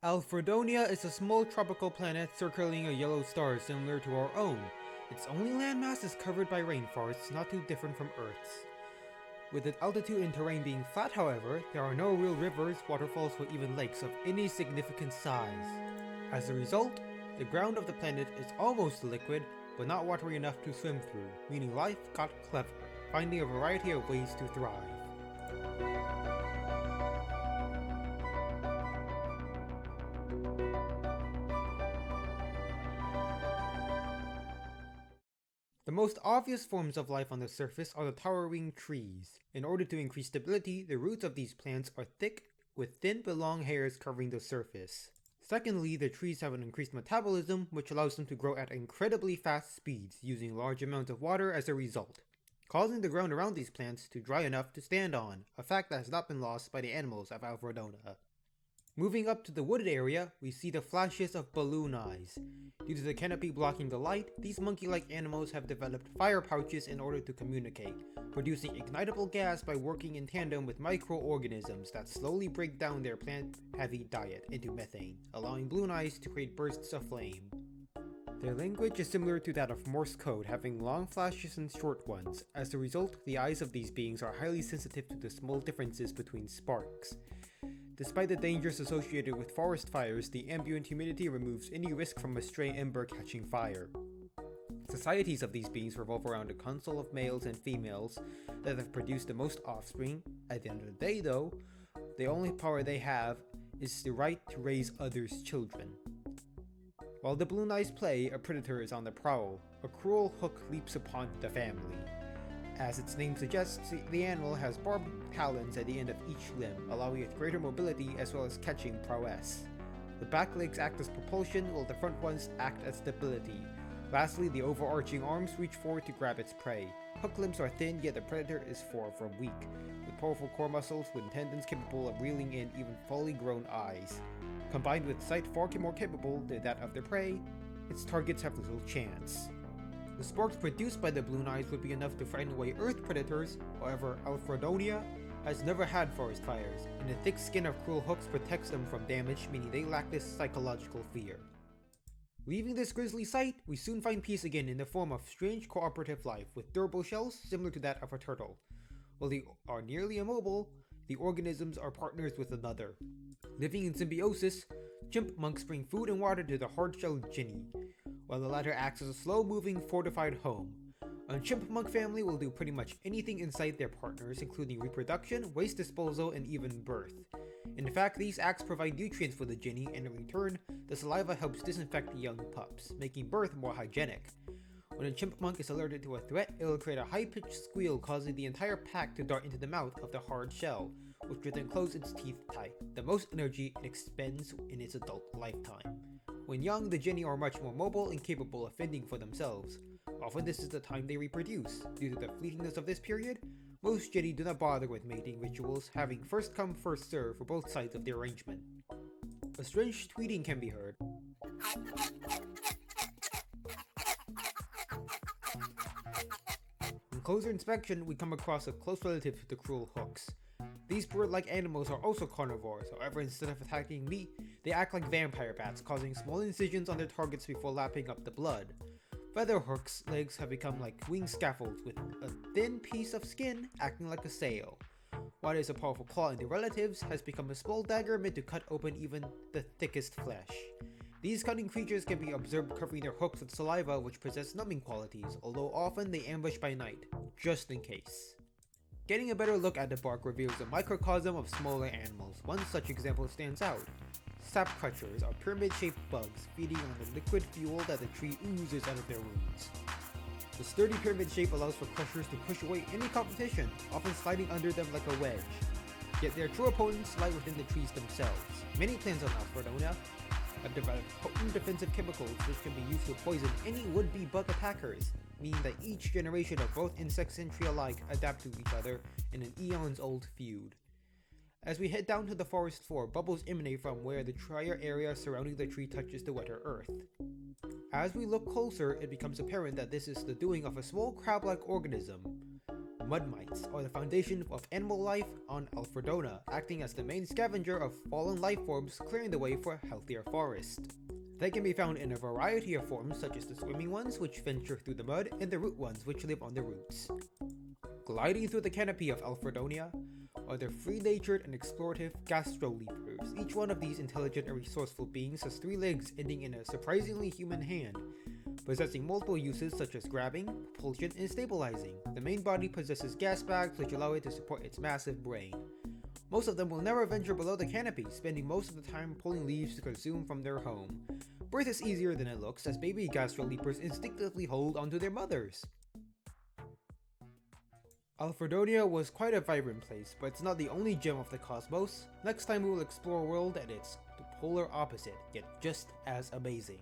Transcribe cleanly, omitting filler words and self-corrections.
Alferdounua is a small tropical planet circling a yellow star similar to our own. Its only landmass is covered by rainforests, not too different from Earth's. With its altitude and terrain being flat, however, there are no real rivers, waterfalls, or even lakes of any significant size. As a result, the ground of the planet is almost liquid, but not watery enough to swim through, meaning life got clever, finding a variety of ways to thrive. The most obvious forms of life on the surface are the towering trees. In order to increase stability, the roots of these plants are thick, with thin but long hairs covering the surface. Secondly, the trees have an increased metabolism, which allows them to grow at incredibly fast speeds, using large amounts of water as a result, causing the ground around these plants to dry enough to stand on, a fact that has not been lost by the animals of Alferdounua. Moving up to the wooded area, we see the flashes of balloon eyes. Due to the canopy blocking the light, these monkey-like animals have developed fire pouches in order to communicate, producing ignitable gas by working in tandem with microorganisms that slowly break down their plant-heavy diet into methane, allowing balloon eyes to create bursts of flame. Their language is similar to that of Morse code, having long flashes and short ones. As a result, the eyes of these beings are highly sensitive to the small differences between sparks. Despite the dangers associated with forest fires, the ambient humidity removes any risk from a stray ember catching fire. Societies of these beings revolve around a council of males and females that have produced the most offspring. At the end of the day, though, the only power they have is the right to raise others' children. While the balloon eyes play, a predator is on the prowl. A cruel hook leaps upon the family. As its name suggests, the animal has barbed talons at the end of each limb, allowing it greater mobility as well as catching prowess. The back legs act as propulsion, while the front ones act as stability. Lastly, the overarching arms reach forward to grab its prey. Hook limbs are thin, yet the predator is far from weak, with powerful core muscles with tendons capable of reeling in even fully grown eyes. Combined with sight far more capable than that of their prey, its targets have little chance. The sparks produced by the balloon eyes would be enough to frighten away Earth predators. However, Alferdounua has never had forest fires, and the thick skin of cruel hooks protects them from damage, meaning they lack this psychological fear. Leaving this grisly sight, we soon find peace again in the form of strange cooperative life with durable shells similar to that of a turtle. While they are nearly immobile, the organisms are partners with another. Living in symbiosis, chipmunks bring food and water to the hard-shelled Ginny, while the latter acts as a slow-moving, fortified home. A chipmunk family will do pretty much anything inside their partners, including reproduction, waste disposal, and even birth. In fact, these acts provide nutrients for the Ginny, and in return, the saliva helps disinfect the young pups, making birth more hygienic. When a chipmunk is alerted to a threat, it will create a high-pitched squeal, causing the entire pack to dart into the mouth of the hard shell, which will then close its teeth tight, the most energy it expends in its adult lifetime. When young, the Ginny are much more mobile and capable of fending for themselves. Often this is the time they reproduce. Due to the fleetingness of this period, most Ginny do not bother with mating rituals, having first come first serve for both sides of the arrangement. A strange tweeting can be heard. On closer inspection, we come across a close relative to the cruel hooks. These bird-like animals are also carnivores, however instead of attacking meat, they act like vampire bats, causing small incisions on their targets before lapping up the blood. Featherhooks' legs have become like wing scaffolds, with a thin piece of skin acting like a sail. What is a powerful claw in their relatives has become a small dagger meant to cut open even the thickest flesh. These cunning creatures can be observed covering their hooks with saliva, which possess numbing qualities, although often they ambush by night, just in case. Getting a better look at the bark reveals a microcosm of smaller animals. One such example stands out. Sapcrutchers are pyramid-shaped bugs feeding on the liquid fuel that the tree oozes out of their wounds. The sturdy pyramid shape allows for crushers to push away any competition, often sliding under them like a wedge. Yet their true opponents lie within the trees themselves. Many plants on Alferdounua have developed potent defensive chemicals which can be used to poison any would-be bug attackers, meaning that each generation of both insects and tree alike adapt to each other in an eons-old feud. As we head down to the forest floor, bubbles emanate from where the drier area surrounding the tree touches the wetter earth. As we look closer, it becomes apparent that this is the doing of a small crab-like organism. Mud mites are the foundation of animal life on Alferdounua, acting as the main scavenger of fallen life forms, clearing the way for a healthier forest. They can be found in a variety of forms, such as the swimming ones, which venture through the mud, and the root ones, which live on the roots. Gliding through the canopy of Alferdounua are the free-natured and explorative gastro-leapers. Each one of these intelligent and resourceful beings has 3 legs ending in a surprisingly human hand, possessing multiple uses such as grabbing, propulsion, and stabilizing. The main body possesses gas bags which allow it to support its massive brain. Most of them will never venture below the canopy, spending most of the time pulling leaves to consume from their home. Birth is easier than it looks, as baby gastro-leapers instinctively hold onto their mothers. Alferdounua was quite a vibrant place, but it's not the only gem of the cosmos. Next time we will explore a world at its polar opposite, yet just as amazing.